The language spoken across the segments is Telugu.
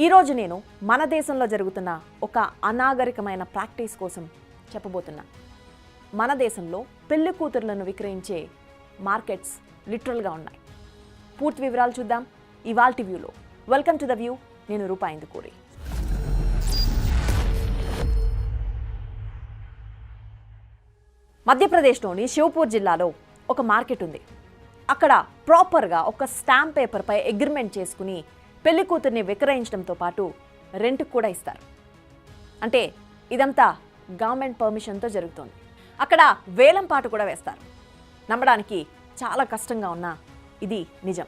ఈరోజు నేను మన దేశంలో జరుగుతున్న ఒక అనాగరికమైన ప్రాక్టీస్ కోసం చెప్పబోతున్నా. మన దేశంలో పెళ్లి కూతుర్లను విక్రయించే మార్కెట్స్ లిటరల్గా ఉన్నాయి. పూర్తి వివరాలు చూద్దాం ఇవాల్టి వ్యూలో. Welcome to the view. నేను రూపా ఇందుకూరి. మధ్యప్రదేశ్లోని శివపూర్ జిల్లాలో ఒక మార్కెట్ ఉంది. అక్కడ ప్రాపర్గా ఒక స్టాంప్ పేపర్పై అగ్రిమెంట్ చేసుకుని పెళ్లి కూతుర్ని విక్రయించడంతో పాటు రెంట్కి కూడా ఇస్తారు. అంటే ఇదంతా గవర్నమెంట్ పర్మిషన్తో జరుగుతోంది. అక్కడ వేలం పాటు కూడా వేస్తారు. నమ్మడానికి చాలా కష్టంగా ఉన్నా ఇది నిజం.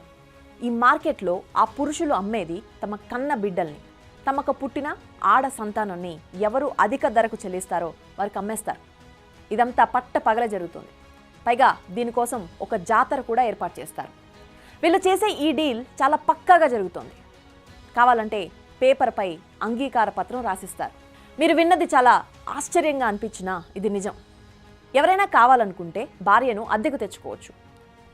ఈ మార్కెట్లో ఆ పురుషులు అమ్మేది తమ కన్న బిడ్డల్ని, తమకు పుట్టిన ఆడ సంతానాన్ని ఎవరు అధిక ధరకు చెల్లిస్తారో వారికి అమ్మేస్తారు. ఇదంతా పట్ట పగల జరుగుతుంది. పైగా దీనికోసం ఒక జాతర కూడా ఏర్పాటు చేస్తారు. వీళ్ళు చేసే ఈ డీల్ చాలా పక్కాగా జరుగుతోంది. కావాలంటే పేపర్పై అంగీకార పత్రం రాసిస్తారు. మీరు విన్నది చాలా ఆశ్చర్యంగా అనిపించినా ఇది నిజం. ఎవరైనా కావాలనుకుంటే భార్యను అద్దెకు తెచ్చుకోవచ్చు.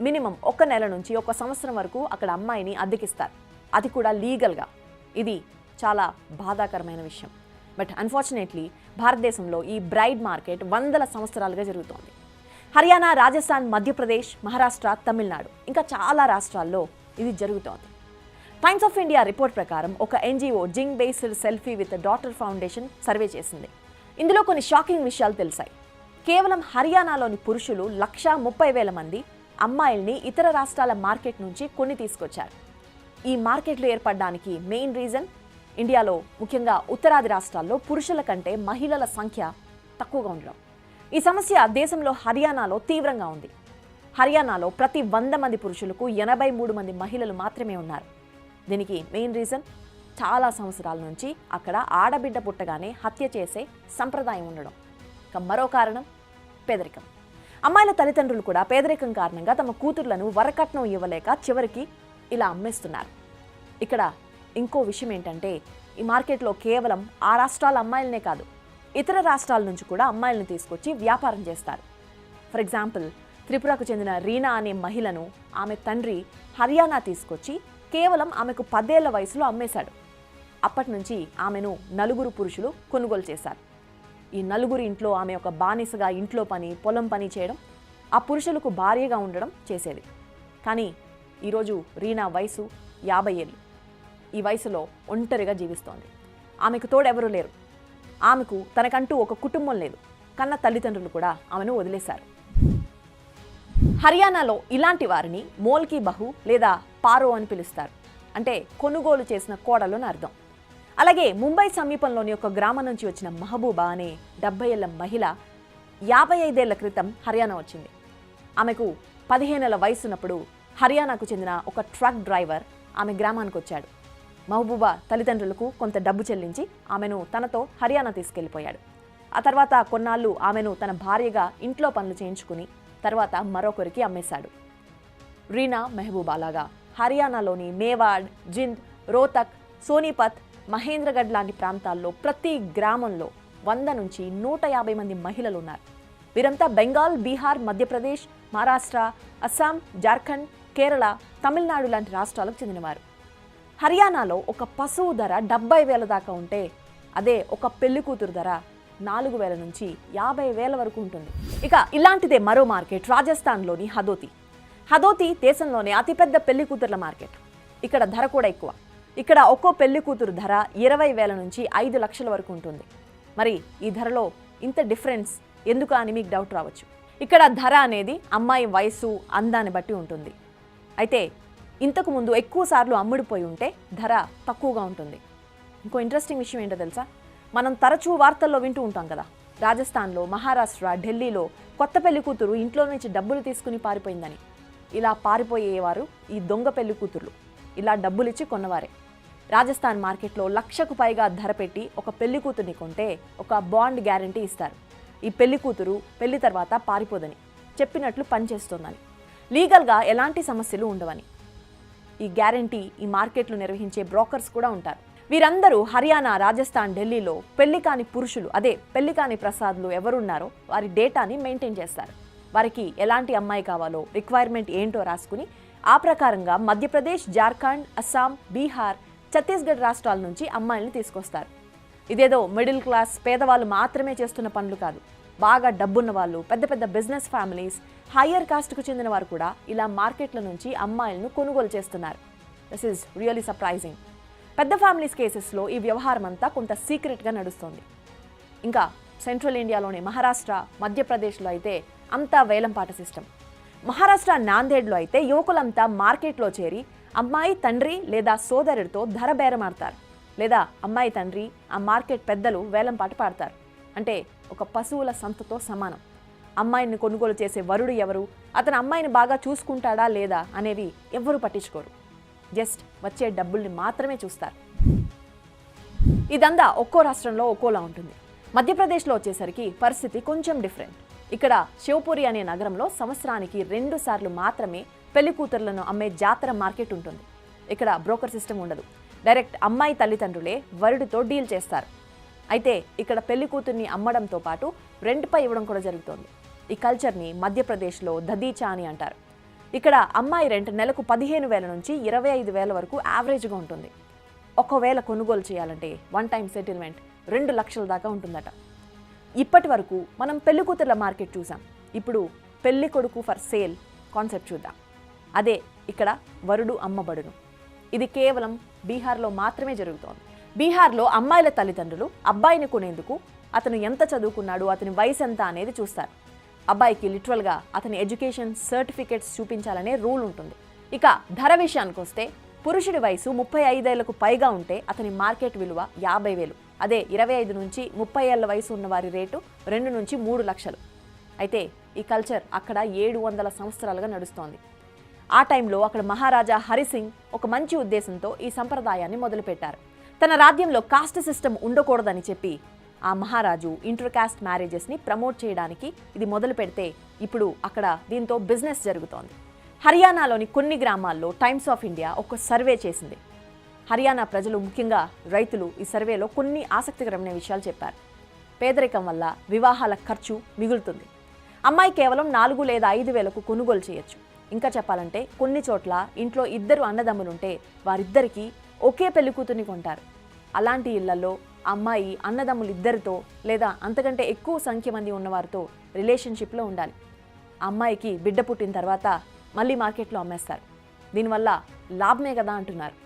మినిమం 1 నెల నుంచి 1 సంవత్సరం వరకు అక్కడ అమ్మాయిని అద్దెకిస్తారు. అది కూడా లీగల్గా. ఇది చాలా బాధాకరమైన విషయం. బట్ అన్ఫార్చునేట్లీ భారతదేశంలో ఈ బ్రైడ్ మార్కెట్ వందల సంవత్సరాలుగా జరుగుతోంది. హర్యానా, రాజస్థాన్, మధ్యప్రదేశ్, మహారాష్ట్ర, తమిళనాడు ఇంకా చాలా రాష్ట్రాల్లో ఇది జరుగుతోంది. టైమ్స్ ఆఫ్ ఇండియా రిపోర్ట్ ప్రకారం ఒక NGO Jind based selfie with daughter foundation survey చేసింది. ఇందులో కొన్ని షాకింగ్ విషయాలు తెలిసాయి. కేవలం హర్యానాలోని పురుషులు 1,30,000 మంది అమ్మాయిల్ని ఇతర రాష్ట్రాల మార్కెట్ నుంచి కొని తీసుకొచ్చారు. ఈ మార్కెట్లు ఏర్పడడానికి మెయిన్ రీజన్ ఇండియాలో ముఖ్యంగా ఉత్తరాది రాష్ట్రాల్లో పురుషుల కంటే మహిళల సంఖ్య తక్కువగా ఉండడం. ఈ సమస్య దేశంలో హర్యానాలో తీవ్రంగా ఉంది. హర్యానాలో ప్రతి 100 మంది పురుషులకు 83 మంది మహిళలు మాత్రమే ఉన్నారు. దీనికి మెయిన్ రీజన్ చాలా సంవత్సరాల నుంచి అక్కడ ఆడబిడ్డ పుట్టగానే హత్య చేసే సంప్రదాయం ఉండడం. ఇక మరో కారణం పేదరికం. అమ్మాయిల తల్లిదండ్రులు కూడా పేదరికం కారణంగా తమ కూతుర్లను వరకట్నం ఇవ్వలేక చివరికి ఇలా అమ్మేస్తున్నారు. ఇక్కడ ఇంకో విషయం ఏంటంటే ఈ మార్కెట్లో కేవలం ఆ రాష్ట్రాల అమ్మాయిలనే కాదు, ఇతర రాష్ట్రాల నుంచి కూడా అమ్మాయిలను తీసుకొచ్చి వ్యాపారం చేస్తారు. ఫర్ ఎగ్జాంపుల్, త్రిపురకు చెందిన రీనా అనే మహిళను ఆమె తండ్రి హర్యానా తీసుకొచ్చి కేవలం ఆమెకు 10 ఏళ్ల వయసులో అమ్మేశాడు. అప్పటి నుంచి ఆమెను 4 పురుషులు కొనుగోలు చేశారు. ఈ 4 ఇంట్లో ఆమె ఒక బానిసగా ఇంట్లో పని, పొలం పని చేయడం, ఆ పురుషులకు భార్యగా ఉండడం చేసేది. కానీ ఈరోజు రీనా వయసు 50 ఏళ్ళు. ఈ వయసులో ఒంటరిగా జీవిస్తోంది. ఆమెకు తోడెవరూ లేరు. ఆమెకు తనకంటూ ఒక కుటుంబం లేదు. కన్న తల్లిదండ్రులు కూడా ఆమెను వదిలేశారు. హర్యానాలో ఇలాంటి వారిని మోల్కీ బహు లేదా పారో అని పిలుస్తారు. అంటే కొనుగోలు చేసిన కోడలు అని అర్థం. అలాగే ముంబై సమీపంలోని ఒక గ్రామం నుంచి వచ్చిన మహబూబా అనే 70 ఏళ్ల మహిళ 55 ఏళ్ల క్రితం హర్యానా వచ్చింది. ఆమెకు 15 ఏళ్ల వయసున్నప్పుడు హర్యానాకు చెందిన ఒక ట్రక్ డ్రైవర్ ఆమె గ్రామానికి వచ్చాడు. మహబూబా తల్లిదండ్రులకు కొంత డబ్బు చెల్లించి ఆమెను తనతో హర్యానా తీసుకెళ్లిపోయాడు. ఆ తర్వాత కొన్నాళ్ళు ఆమెను తన భార్యగా ఇంట్లో పనులు చేయించుకుని తర్వాత మరొకరికి అమ్మేశాడు. రీనా, మెహబూబా లాగా హర్యానాలోని మేవాడ్, జింద్, రోహ్తక్, సోనీపత్, మహేంద్రగఢ్ లాంటి ప్రాంతాల్లో ప్రతి గ్రామంలో 100 నుంచి 150 మంది మహిళలు ఉన్నారు. వీరంతా బెంగాల్, బీహార్, మధ్యప్రదేశ్, మహారాష్ట్ర, అస్సాం, జార్ఖండ్, కేరళ, తమిళనాడు లాంటి రాష్ట్రాలకు చెందినవారు. హర్యానాలో ఒక పశువు ధర 70,000 దాకా ఉంటే అదే ఒక పెళ్లి కూతురు ధర 4,000 నుంచి 50,000 వరకు ఉంటుంది. ఇక ఇలాంటిదే మరో మార్కెట్ రాజస్థాన్లోని హదోతి. హదోతి దేశంలోనే అతిపెద్ద పెళ్లి కూతుర్ల మార్కెట్. ఇక్కడ ధర కూడా ఎక్కువ. ఇక్కడ ఒక్కో పెళ్లి కూతురు ధర 20,000 నుంచి 5 లక్షల వరకు ఉంటుంది. మరి ఈ ధరలో ఇంత డిఫరెన్స్ ఎందుకు అని మీకు డౌట్ రావచ్చు. ఇక్కడ ధర అనేది అమ్మాయి వయసు, అందాన్ని బట్టి ఉంటుంది. అయితే ఇంతకు ముందు ఎక్కువ సార్లు అమ్ముడిపోయి ఉంటే ధర తక్కువగా ఉంటుంది. ఇంకో ఇంట్రెస్టింగ్ విషయం ఏంటో తెలుసా? మనం తరచూ వార్తల్లో వింటూ ఉంటాం కదా, రాజస్థాన్లో, మహారాష్ట్ర, ఢిల్లీలో కొత్త పెళ్లి కూతురు ఇంట్లో నుంచి డబ్బులు తీసుకుని పారిపోయిందని. ఇలా పారిపోయేవారు ఈ దొంగ పెళ్లి కూతుర్లు. ఇలా డబ్బులిచ్చి కొన్నవారే. రాజస్థాన్ మార్కెట్లో 1,00,000కు పైగా ధర పెట్టి ఒక పెళ్లి కూతుర్ని కొంటే ఒక బాండ్ గ్యారంటీ ఇస్తారు. ఈ పెళ్లి కూతురు పెళ్లి తర్వాత పారిపోదని, చెప్పినట్లు పనిచేస్తోందని, లీగల్గా ఎలాంటి సమస్యలు ఉండవని. ఈ గ్యారంటీ ఈ మార్కెట్లు నిర్వహించే బ్రోకర్స్ కూడా ఉంటారు. వీరందరూ హర్యానా, రాజస్థాన్, ఢిల్లీలో పెళ్లి కాని పురుషులు, అదే పెళ్లి కాని ప్రసాద్లు ఎవరున్నారో వారి డేటాని మెయింటైన్ చేస్తారు. వారికి ఎలాంటి అమ్మాయి కావాలో, రిక్వైర్మెంట్ ఏంటో రాసుకుని ఆ ప్రకారంగా మధ్యప్రదేశ్, జార్ఖండ్, అస్సాం, బీహార్, ఛత్తీస్గఢ్ రాష్ట్రాల నుంచి అమ్మాయిల్ని తీసుకొస్తారు. ఇదేదో మిడిల్ క్లాస్ పేదవాళ్ళు మాత్రమే చేస్తున్న పనులు కాదు. బాగా డబ్బున్న వాళ్ళు, పెద్ద పెద్ద బిజినెస్ ఫ్యామిలీస్, హయ్యర్ కాస్ట్కు చెందిన వారు కూడా ఇలా మార్కెట్ల నుంచి అమ్మాయిలను కొనుగోలు చేస్తున్నారు. This is really surprising. పెద్ద ఫ్యామిలీస్ కేసెస్లో ఈ వ్యవహారం అంతా కొంత సీక్రెట్గా నడుస్తోంది. ఇంకా సెంట్రల్ ఇండియాలోని మహారాష్ట్ర, మధ్యప్రదేశ్లో అయితే అంతా వేలంపాట సిస్టమ్. మహారాష్ట్ర నాందేడ్లో అయితే యువకులంతా మార్కెట్లో చేరి అమ్మాయి తండ్రి లేదా సోదరుడితో ధర బేరమాడతారు, లేదా అమ్మాయి తండ్రి ఆ మార్కెట్ పెద్దలు వేలంపాట పాడతారు. అంటే ఒక పశువుల సంతతో సమానం. అమ్మాయిని కొనుగోలు చేసే వరుడు ఎవరు, అతను అమ్మాయిని బాగా చూసుకుంటాడా లేదా అనేవి ఎవ్వరూ పట్టించుకోరు. జస్ట్ వచ్చే డబ్బుల్ని మాత్రమే చూస్తారు. ఇదంతా ఒక్కో రాష్ట్రంలో ఒక్కోలా ఉంటుంది. మధ్యప్రదేశ్లో వచ్చేసరికి పరిస్థితి కొంచెం డిఫరెంట్. ఇక్కడ శివపురి అనే నగరంలో సంవత్సరానికి 2 సార్లు మాత్రమే పెళ్లి కూతుర్లను అమ్మే జాతర మార్కెట్ ఉంటుంది. ఇక్కడ బ్రోకర్ సిస్టమ్ ఉండదు. డైరెక్ట్ అమ్మాయి తల్లిదండ్రులే వరుడితో డీల్ చేస్తారు. అయితే ఇక్కడ పెళ్లి కూతుర్ని అమ్మడంతో పాటు రెంట్పై ఇవ్వడం కూడా జరుగుతోంది. ఈ కల్చర్ని మధ్యప్రదేశ్లో దదీచా అని అంటారు. ఇక్కడ అమ్మాయి రెంట్ నెలకు 15,000 నుంచి 25,000 వరకు యావరేజ్గా ఉంటుంది. ఒకవేళ కొనుగోలు చేయాలంటే వన్ టైం సెటిల్మెంట్ 2 లక్షల దాకా ఉంటుందట. ఇప్పటి వరకు మనం పెళ్లి కూతుర్ల మార్కెట్ చూసాం. ఇప్పుడు పెళ్లి కొడుకు ఫర్ సేల్ కాన్సెప్ట్ చూద్దాం. అదే ఇక్కడ వరుడు అమ్మబడును. ఇది కేవలం బీహార్లో మాత్రమే జరుగుతోంది. బీహార్లో అమ్మాయిల తల్లిదండ్రులు అబ్బాయిని కొనేందుకు అతను ఎంత చదువుకున్నాడు, అతని వయసు ఎంత అనేది చూస్తారు. అబ్బాయికి లిటరల్గా అతని ఎడ్యుకేషన్ సర్టిఫికేట్స్ చూపించాలనే రూల్ ఉంటుంది. ఇక ధర విషయానికి వస్తే పురుషుడి వయసు 35 ఏళ్లకు పైగా ఉంటే అతని మార్కెట్ విలువ 50,000. అదే 25 నుంచి 30 ఏళ్ల వయసు ఉన్న వారి రేటు 2 నుంచి 3 లక్షలు. అయితే ఈ కల్చర్ అక్కడ 700 సంవత్సరాలుగా నడుస్తోంది. ఆ టైంలో అక్కడ మహారాజా హరిసింగ్ ఒక మంచి ఉద్దేశంతో ఈ సంప్రదాయాన్ని మొదలుపెట్టారు. తన రాజ్యంలో కాస్ట్ సిస్టమ్ ఉండకూడదని చెప్పి ఆ మహారాజు ఇంటర్ కాస్ట్ మ్యారేజెస్ని ప్రమోట్ చేయడానికి ఇది మొదలు పెడితే ఇప్పుడు అక్కడ దీంతో బిజినెస్ జరుగుతోంది. హర్యానాలోని కొన్ని గ్రామాల్లో టైమ్స్ ఆఫ్ ఇండియా ఒక సర్వే చేసింది. హర్యానా ప్రజలు, ముఖ్యంగా రైతులు ఈ సర్వేలో కొన్ని ఆసక్తికరమైన విషయాలు చెప్పారు. పేదరికం వల్ల వివాహాల ఖర్చు మిగులుతుంది. అమ్మాయి కేవలం 4 లేదా 5,000కు కొనుగోలు చేయొచ్చు. ఇంకా చెప్పాలంటే కొన్ని చోట్ల ఇంట్లో 2 అన్నదమ్ములుంటే వారిద్దరికీ ఒకే పెళ్లి కూతుర్ని కొంటారు. అలాంటి ఇళ్లలో అమ్మాయి అన్నదమ్ములు 2తో లేదా అంతకంటే ఎక్కువ సంఖ్య మంది ఉన్నవారితో రిలేషన్షిప్లో ఉండాలి. అమ్మాయికి బిడ్డ పుట్టిన తర్వాత మళ్ళీ మార్కెట్లో అమ్మేస్తారు. దీనివల్ల లాభమే కదా అంటున్నారు.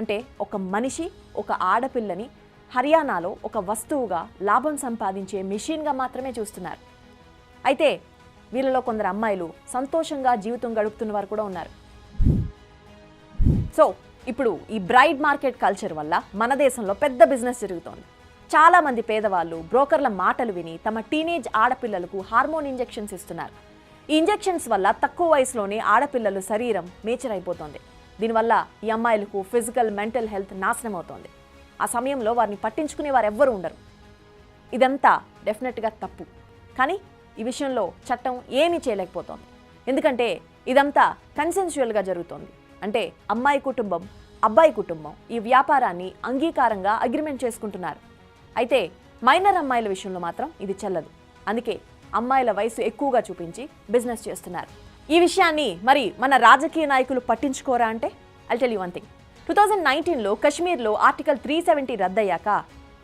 అంటే ఒక మనిషి, ఒక ఆడపిల్లని హర్యానాలో ఒక వస్తువుగా లాభం సంపాదించే మెషిన్గా మాత్రమే చూస్తున్నారు. అయితే వీళ్ళలో కొందరు అమ్మాయిలు సంతోషంగా జీవితం గడుపుతున్న వారు కూడా ఉన్నారు. సో ఇప్పుడు ఈ బ్రైడ్ మార్కెట్ కల్చర్ వల్ల మన దేశంలో పెద్ద బిజినెస్ జరుగుతోంది. చాలామంది పేదవాళ్ళు బ్రోకర్ల మాటలు విని తమ టీనేజ్ ఆడపిల్లలకు హార్మోన్ ఇంజెక్షన్స్ ఇస్తున్నారు. ఈ ఇంజెక్షన్స్ వల్ల తక్కువ వయసులోనే ఆడపిల్లలు శరీరం మేచర్ అయిపోతుంది. దీనివల్ల ఈ అమ్మాయిలకు ఫిజికల్, మెంటల్ హెల్త్ నాశనం అవుతోంది. ఆ సమయంలో వారిని పట్టించుకునే వారు ఎవ్వరూ ఉండరు. ఇదంతా డెఫినెట్గా తప్పు. కానీ ఈ విషయంలో చట్టం ఏమీ చేయలేకపోతోంది. ఎందుకంటే ఇదంతా కన్సెన్షువల్గా జరుగుతోంది. అంటే అమ్మాయి కుటుంబం, అబ్బాయి కుటుంబం ఈ వ్యాపారాన్ని అంగీకారంగా అగ్రిమెంట్ చేసుకుంటున్నారు. అయితే మైనర్ అమ్మాయిల విషయంలో మాత్రం ఇది చెల్లదు. అందుకే అమ్మాయిల వయసు ఎక్కువగా చూపించి బిజినెస్ చేస్తున్నారు. ఈ విషయాన్ని మరి మన రాజకీయ నాయకులు పట్టించుకోరా అంటే I'll tell you one thing. 2019లో కశ్మీర్లో ఆర్టికల్ 370 రద్దయ్యాక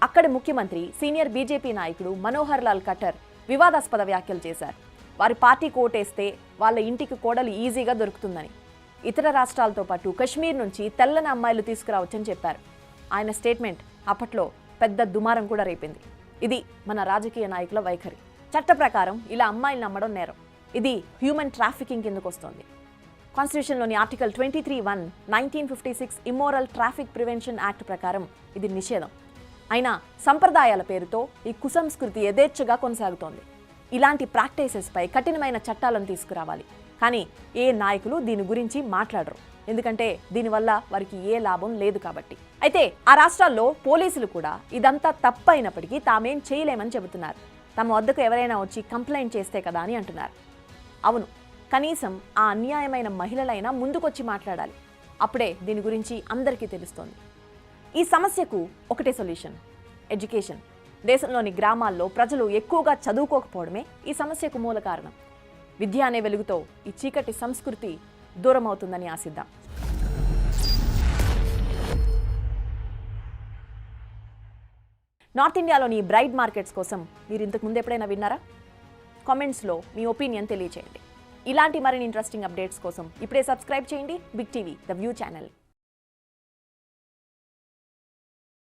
అక్కడి ముఖ్యమంత్రి, సీనియర్ బీజేపీ నాయకుడు మనోహర్ లాల్ ఖట్టర్ వివాదాస్పద వ్యాఖ్యలు చేశారు. వారి పార్టీ కోటేస్తే వాళ్ళ ఇంటికి కోడలు ఈజీగా దొరుకుతుందని, ఇతర రాష్ట్రాలతో పాటు కశ్మీర్ నుంచి తెల్లని అమ్మాయిలు తీసుకురావచ్చని చెప్పారు. ఆయన స్టేట్మెంట్ అప్పట్లో పెద్ద దుమారం కూడా రేపింది. ఇది మన రాజకీయ నాయకుల వైఖరి. చట్ట ప్రకారం ఇలా అమ్మాయిలు నమ్మడం నేరం. ఇది హ్యూమన్ ట్రాఫికింగ్ కిందకు వస్తుంది. కాన్స్టిట్యూషన్లోని article 23(1) 1956 immoral traffic prevention act ప్రకారం ఇది నిషేధం. అయినా సంప్రదాయాల పేరుతో ఈ కుసంస్కృతి యథేచ్ఛగా కొనసాగుతోంది. ఇలాంటి ప్రాక్టీసెస్పై కఠినమైన చట్టాలను తీసుకురావాలి. కానీ ఏ నాయకులు దీని గురించి మాట్లాడరు. ఎందుకంటే దీనివల్ల వారికి ఏ లాభం లేదు కాబట్టి. అయితే ఆ రాష్ట్రాల్లో పోలీసులు కూడా ఇదంతా తప్పైనప్పటికీ తామేం చేయలేమని చెబుతున్నారు. తమ వద్దకు ఎవరైనా వచ్చి కంప్లైంట్ చేస్తే కదా అని అంటున్నారు. అవును, కనీసం ఆ అన్యాయమైన మహిళలైనా ముందుకొచ్చి మాట్లాడాలి. అప్పుడే దీని గురించి అందరికీ తెలుస్తోంది. ఈ సమస్యకు ఒకటే సొల్యూషన్, ఎడ్యుకేషన్. దేశంలోని గ్రామాల్లో ప్రజలు ఎక్కువగా చదువుకోకపోవడమే ఈ సమస్యకు మూల కారణం. విద్య అనే వెలుగుతో ఈ చీకటి సంస్కృతి దూరం అవుతుందని ఆశిద్దాం. నార్త్ ఇండియాలోని బ్రైడ్ మార్కెట్స్ కోసం మీరు ఇంతకు ముందు ఎప్పుడైనా విన్నారా? కామెంట్స్లో మీ ఒపీనియన్ తెలియచేయండి. ఇలాంటి మరిన్ని ఇంట్రెస్టింగ్ అప్డేట్స్ కోసం ఇప్పుడే సబ్స్క్రైబ్ చేయండి Big TV the view channel.